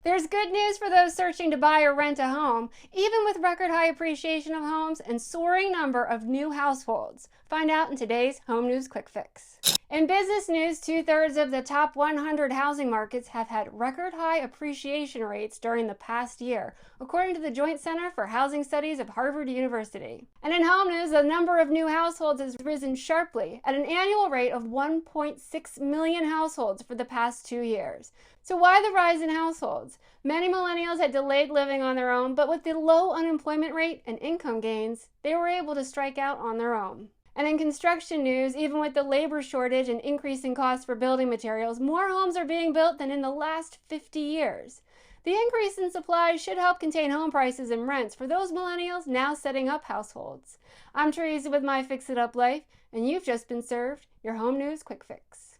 There's good news for those searching to buy or rent a home, even with record high appreciation of homes and soaring number of new households. Find out in today's Home News Quick Fix. In business news, 2/3 of the top 100 housing markets have had record high appreciation rates during the past year, according to the Joint Center for Housing Studies of Harvard University. And in home news, the number of new households has risen sharply at an annual rate of 1.6 million households for the past 2 years. So why the rise in households? Many millennials had delayed living on their own, but with the low unemployment rate and income gains, they were able to strike out on their own. And in construction news, even with the labor shortage and increasing costs for building materials, more homes are being built than in the last 50 years. The increase in supply should help contain home prices and rents for those millennials now setting up households. I'm Teresa with My Fix It Up Life, and you've just been served your Home News Quick Fix.